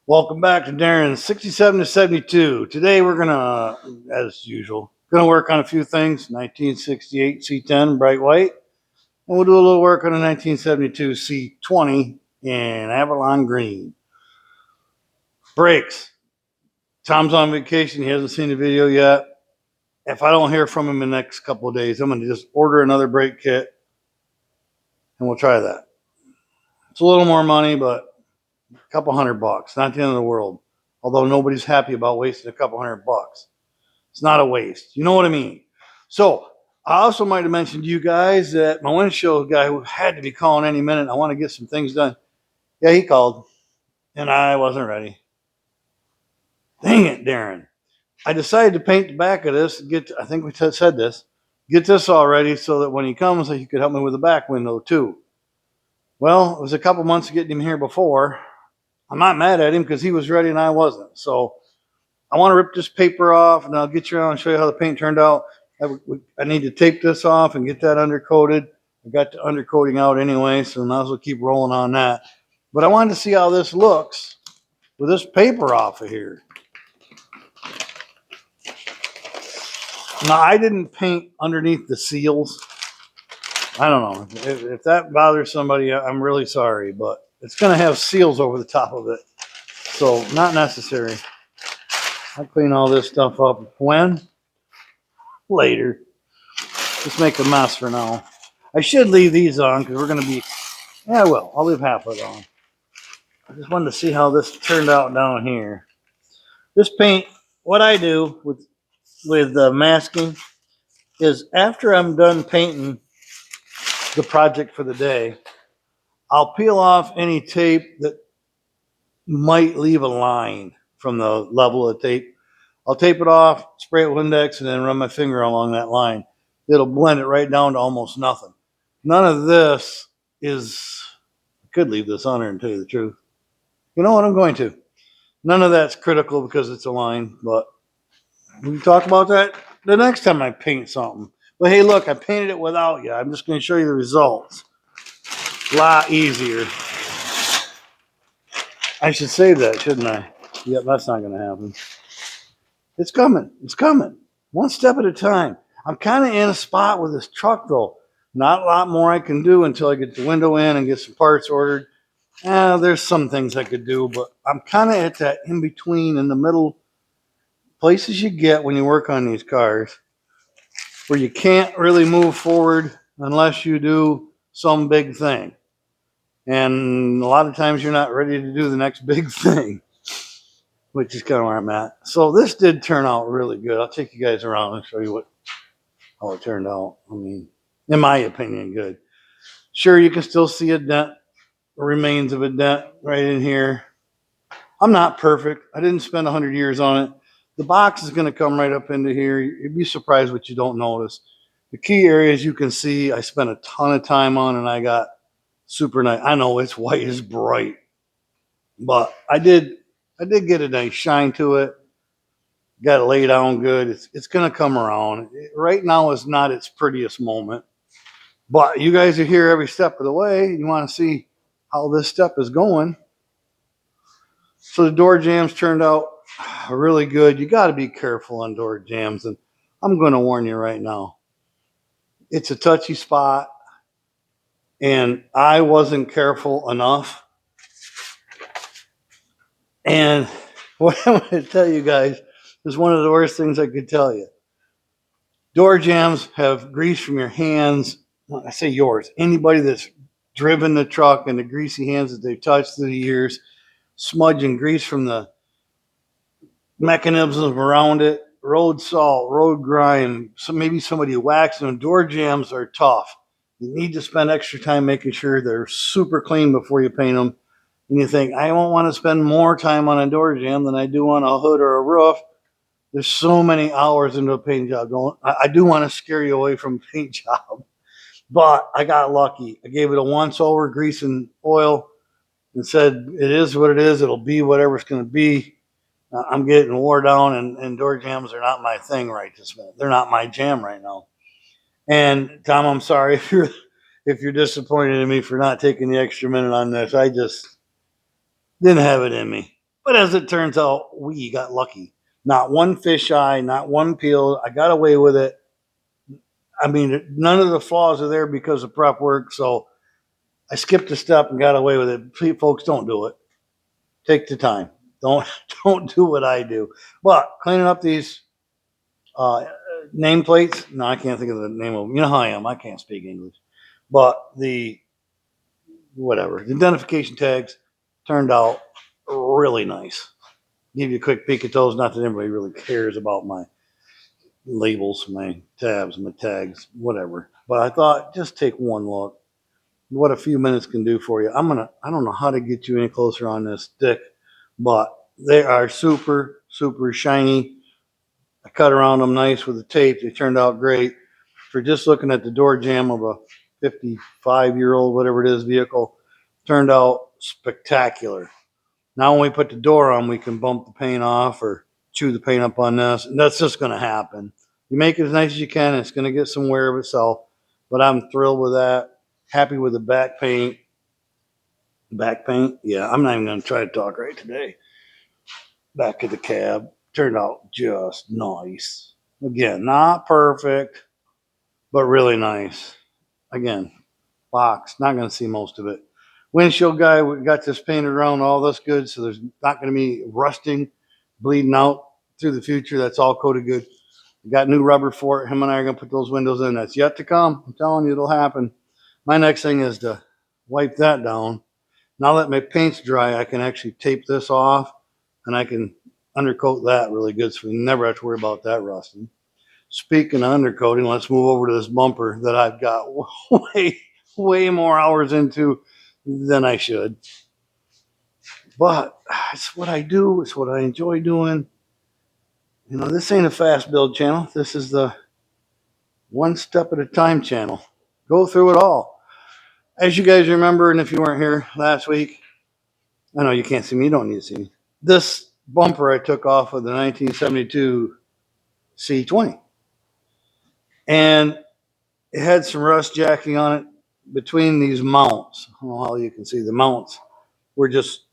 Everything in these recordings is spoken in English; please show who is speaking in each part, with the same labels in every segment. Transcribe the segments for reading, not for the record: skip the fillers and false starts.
Speaker 1: Welcome back to Darren's 67 to 72. Today we're gonna, as usual, gonna work on a few things. 1968 C10 bright white, and we'll do a little work on a 1972 C20 in Avalon green. Brakes. Tom's on vacation. He hasn't seen the video yet. If I don't hear from him in the next couple of days, I'm gonna just order another brake kit, and we'll try that. It's a little more money, but a couple $100, not the end of the world. Although nobody's happy about wasting a couple $100. It's not a waste. You know what I mean? So I also might have mentioned to you guys that my windshield guy who had to be calling any minute. I want to get some things done. Yeah, he called, and I wasn't ready. Dang it, Darren. I decided to paint the back of this. I think we said this. Get this all ready so that when he comes, he could help me with the back window too. Well, it was a couple months of getting him here before. I'm not mad at him because he was ready and I wasn't. So I want to rip this paper off, and I'll get you around and show you how the paint turned out. I need to tape this off and get that undercoated. I got the undercoating out anyway, so I might as well keep rolling on that. But I wanted to see how this looks with this paper off of here. Now, I didn't paint underneath the seals. I don't know. If that bothers somebody, I'm really sorry, but it's going to have seals over the top of it. So, not necessary. I'll clean all this stuff up. When? Later. Just make a mess for now. I should leave these on because we're going to be, yeah, well, I'll leave half of it on. I just wanted to see how this turned out down here. This paint, what I do with masking is after I'm done painting the project for the day, I'll peel off any tape that might leave a line from the level of tape. I'll tape it off, spray it with Windex, and then run my finger along that line. It'll blend it right down to almost nothing. None of this is, I could leave this on there and tell you the truth. You know what, I'm going to. None of that's critical because it's a line, but we can talk about that the next time I paint something. But hey, look, I painted it without you. I'm just going to show you the results. A lot easier. I should save that, shouldn't I? Yep, that's not going to happen. It's coming. It's coming. One step at a time. I'm kind of in a spot with this truck, though. Not a lot more I can do until I get the window in and get some parts ordered. There's some things I could do, but I'm kind of at that in-between, in the middle places you get when you work on these cars where you can't really move forward unless you do some big thing. And a lot of times you're not ready to do the next big thing, which is kind of where I'm at. So this did turn out really good. I'll take you guys around and show you how it turned out. I mean, in my opinion, good. Sure, you can still see a dent, remains of a dent right in here. I'm not perfect. I didn't spend 100 years on it. The box is going to come right up into here. You'd be surprised what you don't notice. The key areas you can see I spent a ton of time on, and I got super nice. I know it's white as bright, but I did get a nice shine to it. Got it laid down good. It's going to come around. Right now is not its prettiest moment, but you guys are here every step of the way. You want to see how this step is going. So the door jams turned out really good. You got to be careful on door jams, and I'm going to warn you right now. It's a touchy spot, and I wasn't careful enough. And what I'm going to tell you guys is one of the worst things I could tell you. Door jams have grease from your hands. I say yours. Anybody that's driven the truck and the greasy hands that they've touched through the years, smudge and grease from the mechanisms around it, road salt, road grime, maybe somebody waxed them. Door jams are tough. You need to spend extra time making sure they're super clean before you paint them. And you think, I won't want to spend more time on a door jam than I do on a hood or a roof. There's so many hours into a paint job going. I do want to scare you away from a paint job, but I got lucky. I gave it a once over, grease and oil, and said, it is what it is. It'll be whatever it's going to be. I'm getting wore down, and door jams are not my thing right this minute. They're not my jam right now. And Tom, I'm sorry if you're disappointed in me for not taking the extra minute on this. I just didn't have it in me. But as it turns out, we got lucky. Not one fisheye, not one peel. I got away with it. I mean, none of the flaws are there because of prep work. So I skipped a step and got away with it. Please, folks, don't do it. Take the time. Don't don't do what I do. But cleaning up these uh, nameplates. No, I can't think of the name of them. You know how I am. I can't speak English. But the whatever the identification tags turned out really nice. Give you a quick peek at those. Not that anybody really cares about my labels, my tabs, my tags, whatever. But I thought just take one look. What a few minutes can do for you. I don't know how to get you any closer on this stick, but they are super, super shiny. I cut around them nice with the tape. They turned out great. For just looking at the door jamb of a 55-year-old, whatever it is, vehicle, turned out spectacular. Now when we put the door on, we can bump the paint off or chew the paint up on this. And that's just going to happen. You make it as nice as you can. It's going to get some wear of itself. But I'm thrilled with that. Happy with the back paint. Back paint? Yeah, I'm not even going to try to talk right today. Back of the cab. Turned out just nice. Again, not perfect, but really nice. Again, box. Not going to see most of it. Windshield guy, we got this painted around, all this good, so there's not going to be rusting, bleeding out through the future. That's all coated good. We got new rubber for it. Him and I are going to put those windows in. That's yet to come. I'm telling you, it'll happen. My next thing is to wipe that down. Now that my paint's dry, I can actually tape this off, and I can undercoat that really good, so we never have to worry about that rusting. Speaking of undercoating, let's move over to this bumper that I've got way more hours into than I should. But it's what I do. It's what I enjoy doing. You know, this ain't a fast build channel. This is the one step at a time channel. Go through it all. As you guys remember, and if you weren't here last week, I know you can't see me. You don't need to see me. This bumper I took off of the 1972 C20. And it had some rust jacking on it between these mounts. I don't know how you can see the mounts were just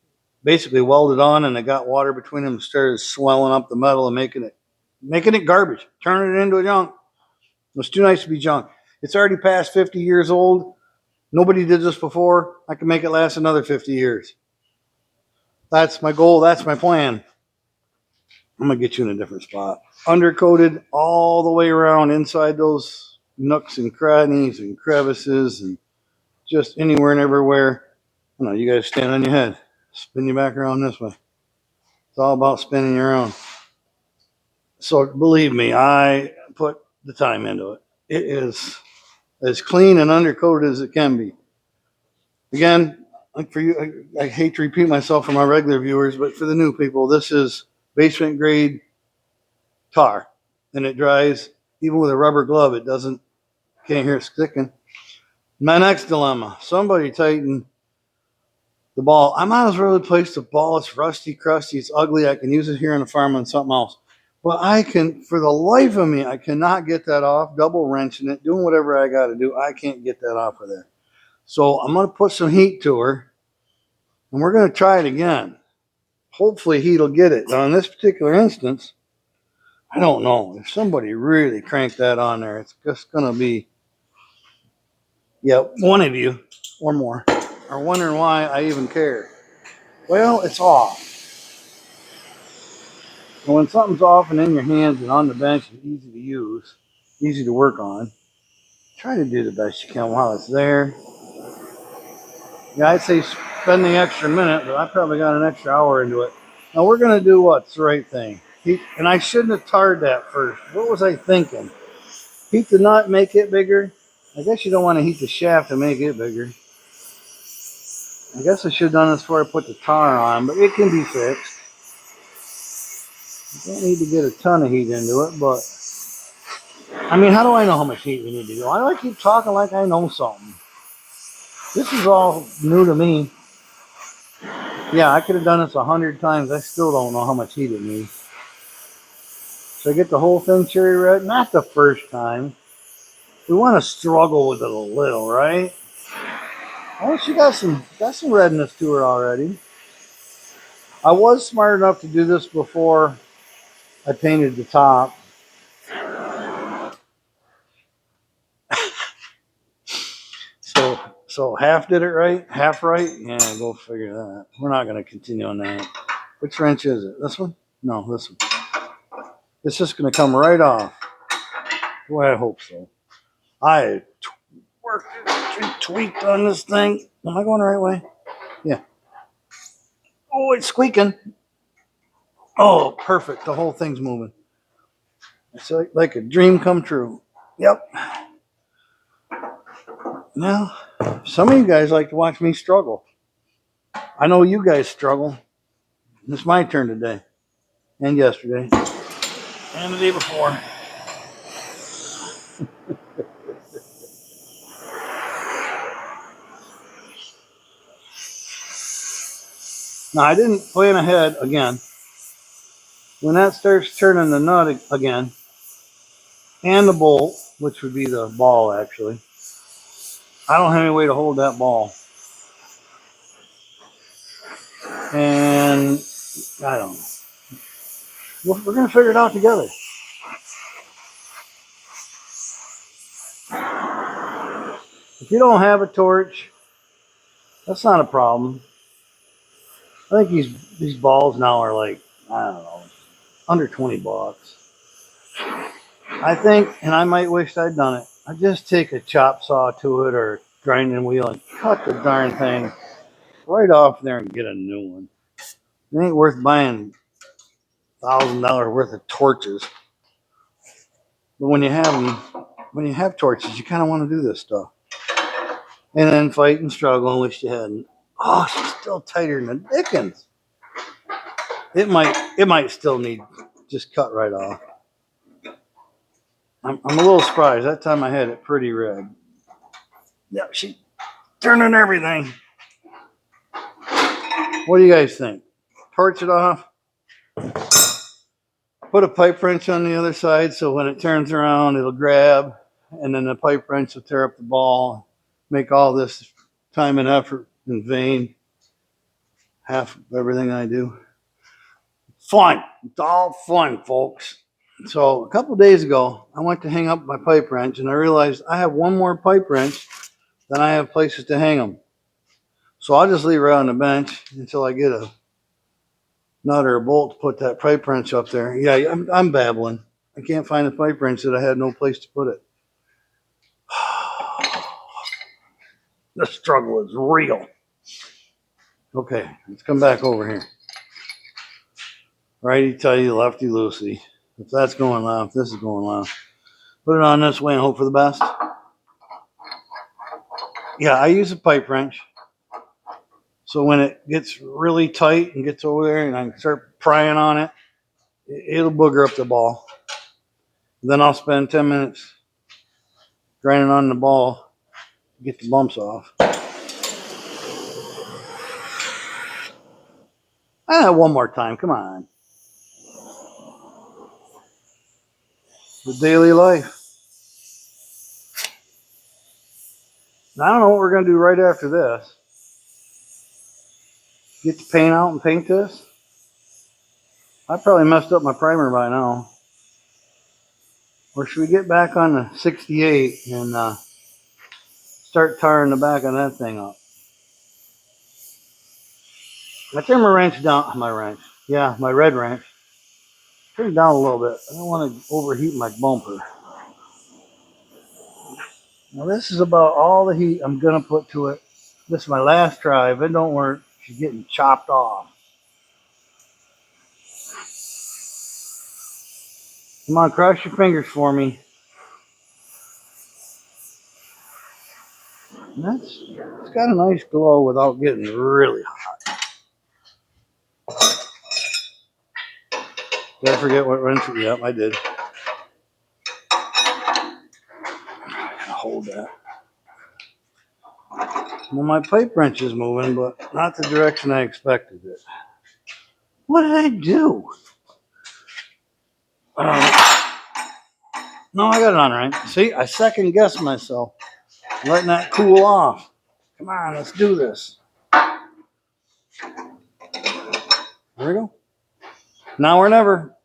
Speaker 1: basically welded on, and it got water between them and started swelling up the metal and making it garbage, turning it into a junk. It was too nice to be junk. It's already past 50 years old. Nobody did this before. I can make it last another 50 years. That's my goal. That's my plan. I'm going to get you in a different spot. Undercoated all the way around inside those nooks and crannies and crevices and just anywhere and everywhere. I know you guys stand on your head. Spin you back around this way. It's all about spinning you around. So believe me, I put the time into it. It is as clean and undercoated as it can be. Again, like for you, I hate to repeat myself for my regular viewers, but for the new people, this is basement grade tar, and it dries even with a rubber glove. It doesn't, can't hear it sticking. My next dilemma: somebody tighten the ball. I might as well replace the ball. It's rusty, crusty, it's ugly. I can use it here on the farm on something else. But I can, for the life of me, I cannot get that off. Double wrenching it, doing whatever I got to do. I can't get that off of there. So I'm going to put some heat to her, and we're going to try it again. Hopefully heat will get it. Now in this particular instance, I don't know. If somebody really cranked that on there, it's just going to be, yeah, one of you or more are wondering why I even care. Well, it's off. And when something's off and in your hands and on the bench and easy to use, easy to work on, try to do the best you can while it's there. Yeah, I'd say spend the extra minute, but I probably got an extra hour into it. Now we're going to do what's the right thing. Heat, and I shouldn't have tarred that first. What was I thinking? Heat the nut, make it bigger. I guess you don't want to heat the shaft to make it bigger. I guess I should have done this before I put the tar on, but it can be fixed. You don't need to get a ton of heat into it, but I mean, how do I know how much heat we need to do? Why do I keep talking like I know something? This is all new to me. Yeah, I could have done this 100 times. I still don't know how much heat it needs. Should I get the whole thing cherry red? Not the first time. We want to struggle with it a little, right? Oh, she got some redness to her already. I was smart enough to do this before I painted the top. So half did it right, half right. Yeah, go figure that. We're not going to continue on that. Which wrench is it? This one? No, this one. It's just going to come right off. Well, I hope so. I worked tweaked on this thing. Am I going the right way? Yeah. Oh, it's squeaking. Oh, perfect. The whole thing's moving. It's like a dream come true. Yep. Now, some of you guys like to watch me struggle. I know you guys struggle. It's my turn today, and yesterday, and the day before. Now, I didn't plan ahead again. When that starts turning the nut again, and the bolt, which would be the ball actually, I don't have any way to hold that ball. And I don't know. We're going to figure it out together. If you don't have a torch, that's not a problem. I think these balls now are like, I don't know, under 20 bucks. I think, and I might wish I'd done it, I'd just take a chop saw to it or grinding wheel and cut the darn thing right off there and get a new one. It ain't worth buying $1,000 worth of torches. But when you have torches, you kind of want to do this stuff. And then fight and struggle and wish you hadn't. Oh, she's still tighter than the dickens. It might still need just cut right off. I'm a little surprised. That time I had it pretty red. Yeah, she's turning everything. What do you guys think? Torch it off. Put a pipe wrench on the other side so when it turns around, it'll grab. And then the pipe wrench will tear up the ball. Make all this time and effort in vain. Half of everything I do. Fun. It's all fun, folks. So a couple of days ago, I went to hang up my pipe wrench, and I realized I have one more pipe wrench than I have places to hang them. So I'll just leave it on the bench until I get a nut or a bolt to put that pipe wrench up there. Yeah, I'm babbling. I can't find the pipe wrench that I had no place to put it. The struggle is real. Okay, let's come back over here. Righty tighty, lefty loosey. If that's going left, this is going left. Put it on this way and hope for the best. Yeah, I use a pipe wrench. So when it gets really tight and gets over there and I start prying on it, it'll booger up the ball. Then I'll spend 10 minutes grinding on the ball to get the bumps off. One more time, come on. The daily life. Now, I don't know what we're going to do right after this. Get the paint out and paint this. I probably messed up my primer by now. Or should we get back on the 68 and start tarring the back of that thing up? I turn my wrench down. My red wrench. Turn it down a little bit. I don't want to overheat my bumper. Now this is about all the heat I'm going to put to it. This is my last try. If it don't work, she's getting chopped off. Come on, cross your fingers for me. It's got a nice glow without getting really hot. Did I forget what wrench? Yep, I did. I gotta hold that. Well, my pipe wrench is moving, but not the direction I expected it. What did I do? No, I got it on right. See, I second guessed myself. Letting that cool off. Come on, let's do this. There we go. Now or never.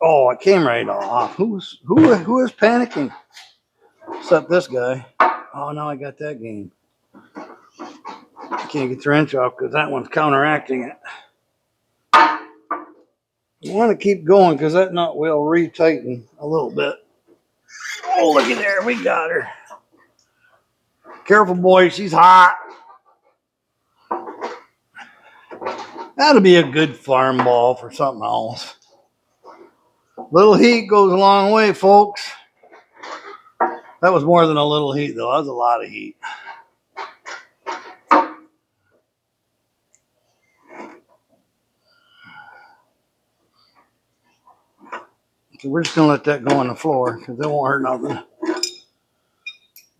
Speaker 1: Oh, it came right off. Who is panicking? Except this guy. Oh, now I got that game. I can't get the wrench off because that one's counteracting it. You want to keep going because that nut will retighten a little bit. Oh, look at there. We got her. Careful, boy. She's hot. That'll be a good farm ball for something else. Little heat goes a long way, folks. That was more than a little heat, though. That was a lot of heat. So we're just going to let that go on the floor because it won't hurt nothing.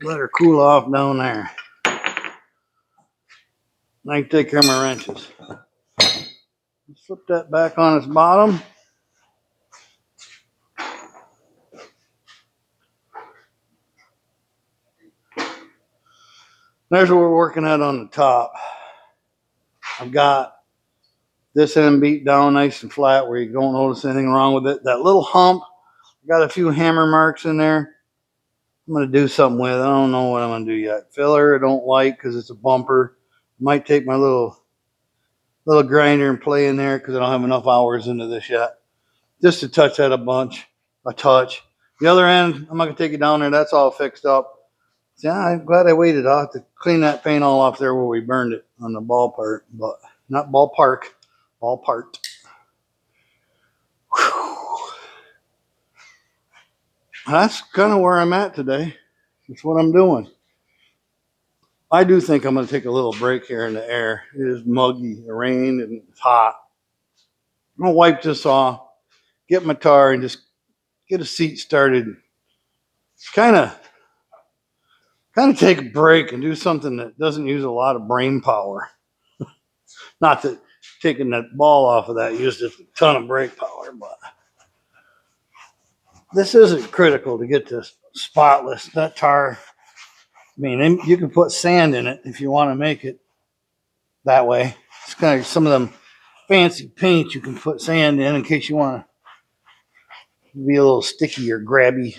Speaker 1: Let her cool off down there. I can take care of my wrenches. Flip that back on its bottom. There's what we're working at on the top. I've got this end beat down nice and flat where you don't notice anything wrong with it. That little hump, I got a few hammer marks in there. I'm going to do something with it. I don't know what I'm going to do yet. Filler I don't like because it's a bumper. Might take my little grinder and play in there because I don't have enough hours into this yet. Just to touch that a touch. The other end, I'm not going to take it down there. That's all fixed up. Yeah, I'm glad I waited. I'll have to clean that paint all off there where we burned it on the ball part, but not ballpark, ball part. Whew. That's kind of where I'm at today. That's what I'm doing. I do think I'm going to take a little break here in the air. It is muggy, it rained, and it's hot. I'm going to wipe this off, get my tar, and just get a seat started. Kind of take a break and do something that doesn't use a lot of brain power. Not that taking that ball off of that used a ton of brake power, but this isn't critical to get this spotless. That tar, I mean, you can put sand in it if you want to make it that way. It's kind of some of them fancy paints you can put sand in case you want to be a little sticky or grabby.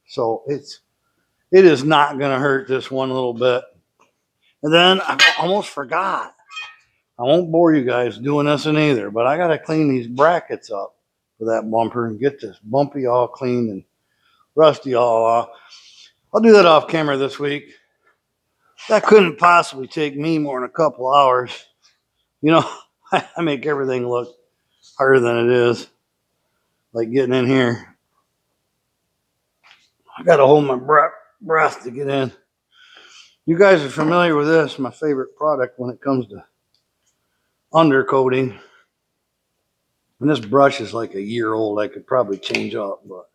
Speaker 1: So it is not going to hurt this one little bit. And then I almost forgot. I won't bore you guys doing this in either, but I got to clean these brackets up for that bumper and get this bumpy all clean and rusty all off. I'll do that off camera this week. That couldn't possibly take me more than a couple hours. You know, I make everything look harder than it is. Like getting in here. I got to hold my breath to get in. You guys are familiar with this, my favorite product when it comes to undercoating. And this brush is like a year old. I could probably change up, but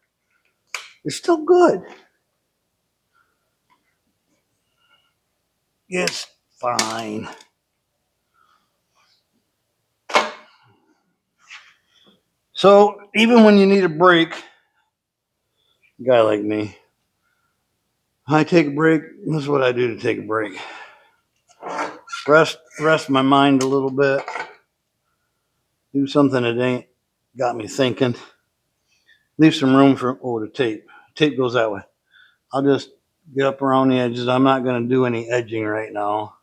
Speaker 1: it's still good. It's fine. So even when you need a break, a guy like me, I take a break. This is what I do to take a break. Rest my mind a little bit. Do something that ain't got me thinking. Leave some room for the tape. Tape goes that way. I'll just get up around the edges. I'm not going to do any edging right now.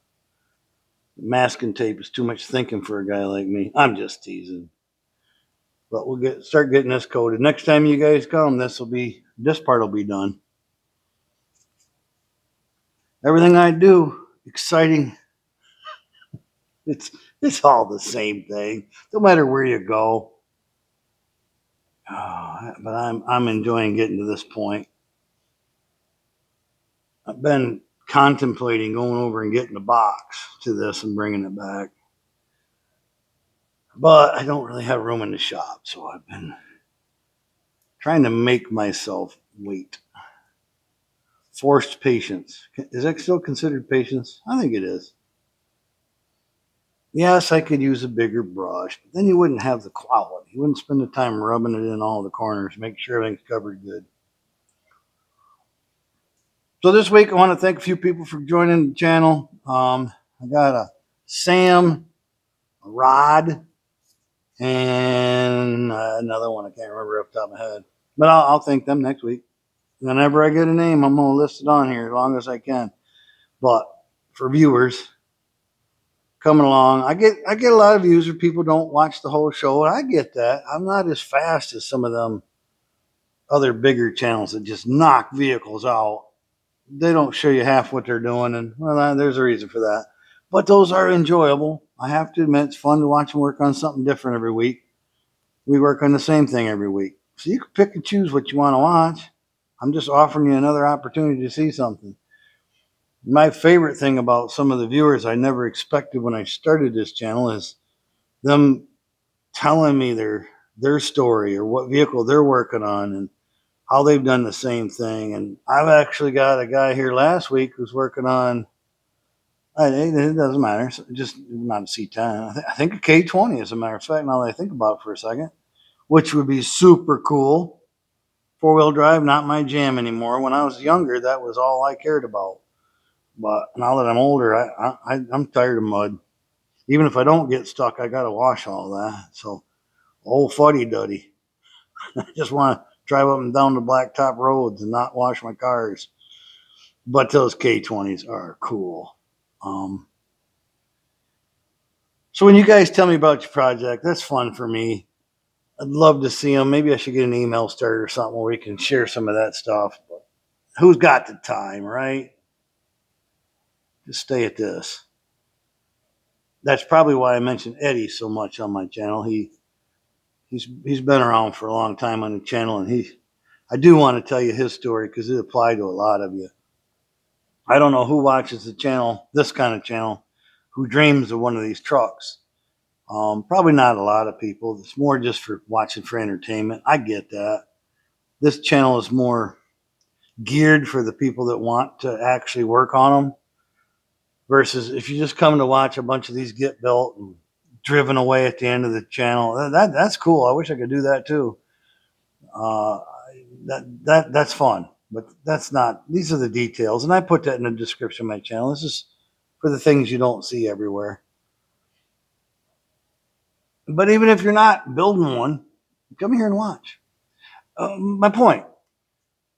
Speaker 1: Masking tape is too much thinking for a guy like me. I'm just teasing. But we'll start getting this coated. Next time you guys come, this part will be done. Everything I do, exciting. It's all the same thing. No matter where you go. Oh, but I'm enjoying getting to this point. I've been contemplating going over and getting a box to this and bringing it back. But I don't really have room in the shop, so I've been trying to make myself wait. Forced patience. Is that still considered patience? I think it is. Yes, I could use a bigger brush, but then you wouldn't have the quality. You wouldn't spend the time rubbing it in all the corners, make sure everything's covered good. So this week, I want to thank a few people for joining the channel. I got a Sam, a Rod, and another one I can't remember off the top of my head. But I'll thank them next week. Whenever I get a name, I'm going to list it on here as long as I can. But for viewers coming along, I get a lot of views where people don't watch the whole show, and I get that. I'm not as fast as some of them other bigger channels that just knock vehicles out. They don't show you half what they're doing, and well, there's a reason for that. But those are enjoyable. I have to admit, it's fun to watch them work on something different every week. We work on the same thing every week. So you can pick and choose what you want to watch. I'm just offering you another opportunity to see something. My favorite thing about some of the viewers I never expected when I started this channel is them telling me their story or what vehicle they're working on and how they've done the same thing. And I've actually got a guy here last week who's working on, it doesn't matter, just not a C10. I think a K20, as a matter of fact, now that I think about it for a second, which would be super cool. Four-wheel drive, not my jam anymore. When I was younger, that was all I cared about. But now that I'm older, I'm tired of mud. Even if I don't get stuck, I got to wash all that. So, old fuddy-duddy. I just want to drive up and down the blacktop roads and not wash my cars. But those K20s are cool. So when you guys tell me about your project, that's fun for me. I'd love to see them. Maybe I should get an email started or something where we can share some of that stuff. But who's got the time, right? Just stay at this. That's probably why I mentioned Eddie so much on my channel. He's been around for a long time on the channel, and I do want to tell you his story because it applied to a lot of you. I don't know who watches the channel, this kind of channel, who dreams of one of these trucks. Probably not a lot of people. It's more just for watching for entertainment. I get that. This channel is more geared for the people that want to actually work on them versus if you just come to watch a bunch of these get built and driven away at the end of the channel. That's cool. I wish I could do that too. Uh, that's fun, but that's not. These are the details, and I put that in the description of my channel. This is for the things you don't see everywhere. But even if you're not building one, come here and watch. My point: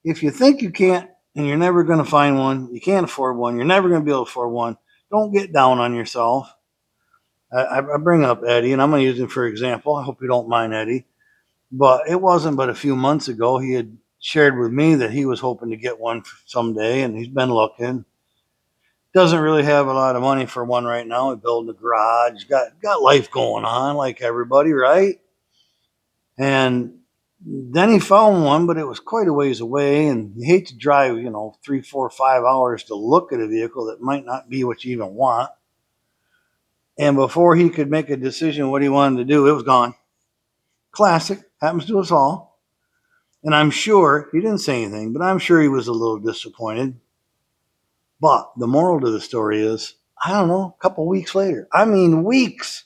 Speaker 1: if you think you can't and you're never going to find one, you can't afford one, you're never going to be able to afford one, don't get down on yourself. I bring up Eddie, and I'm going to use him for example. I hope you don't mind Eddie. But it wasn't but a few months ago he had shared with me that he was hoping to get one someday, and he's been looking. Doesn't really have a lot of money for one right now. He's building a garage, got life going on like everybody, right? And then he found one, but it was quite a ways away, and you hate to drive, 3, 4, 5 hours to look at a vehicle that might not be what you even want. And before he could make a decision what he wanted to do, it was gone. Classic, happens to us all. And I'm sure, he didn't say anything, but I'm sure he was a little disappointed. But the moral to the story is, I don't know, a couple weeks later, I mean weeks,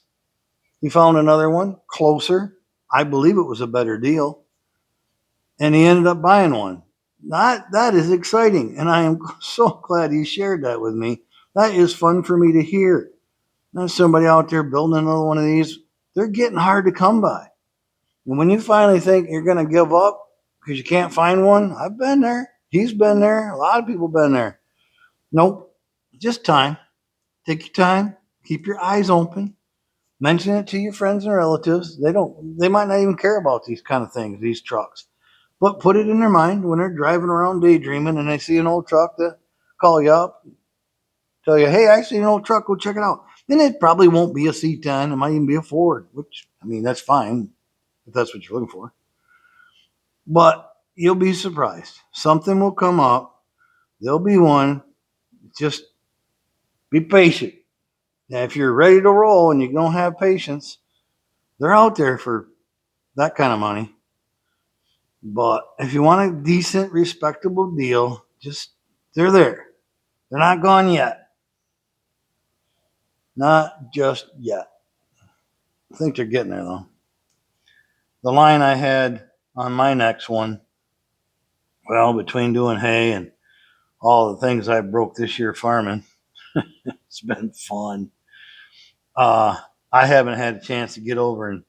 Speaker 1: he found another one closer. I believe it was a better deal. And he ended up buying one. That is exciting. And I am so glad he shared that with me. That is fun for me to hear. There's somebody out there building another one of these. They're getting hard to come by. And when you finally think you're going to give up because you can't find one, I've been there. He's been there. A lot of people been there. Nope. Just time. Take your time. Keep your eyes open. Mention it to your friends and relatives. They might not even care about these kind of things, these trucks. But put it in their mind when they're driving around daydreaming and they see an old truck that call you up, tell you, hey, I see an old truck, go check it out. Then it probably won't be a C10. It might even be a Ford, which, I mean, that's fine if that's what you're looking for. But you'll be surprised. Something will come up. There'll be one. Just be patient. Now, if you're ready to roll and you don't have patience, they're out there for that kind of money. But if you want a decent, respectable deal, they're there. They're not gone yet. Not just yet. I think they're getting there, though. The line I had on my next one, well, between doing hay and all the things I broke this year farming, it's been fun. I haven't had a chance to get over and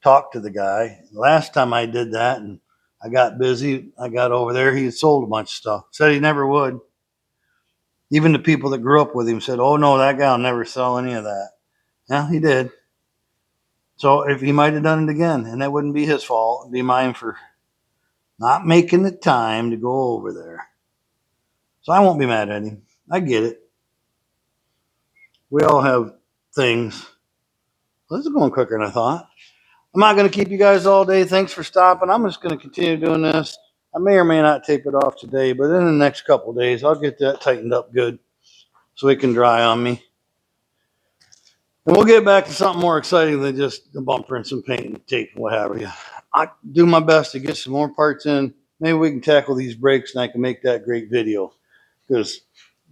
Speaker 1: talk to the guy. Last time I did that and I got busy, I got over there, he had sold a bunch of stuff. Said he never would. Even the people that grew up with him said, oh no, that guy will never sell any of that. Yeah, he did. So if he might have done it again, and that wouldn't be his fault, it'd be mine for not making the time to go over there. So I won't be mad at him. I get it. We all have things. This is going quicker than I thought. I'm not going to keep you guys all day. Thanks for stopping. I'm just going to continue doing this. I may or may not tape it off today, but in the next couple of days, I'll get that tightened up good so it can dry on me. And we'll get back to something more exciting than just the bumper and some paint and tape and what have you. I do my best to get some more parts in. Maybe we can tackle these brakes and I can make that great video, because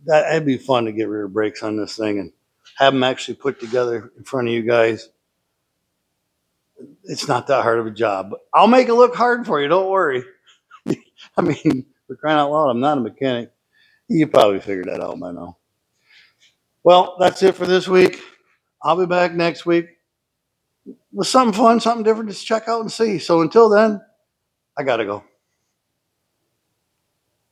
Speaker 1: that'd be fun to get rear brakes on this thing and have them actually put together in front of you guys. It's not that hard of a job, but I'll make it look hard for you. Don't worry. I mean, for crying out loud, I'm not a mechanic. You probably figured that out by now. Well, that's it for this week. I'll be back next week with something fun, something different to check out and see. So until then, I got to go.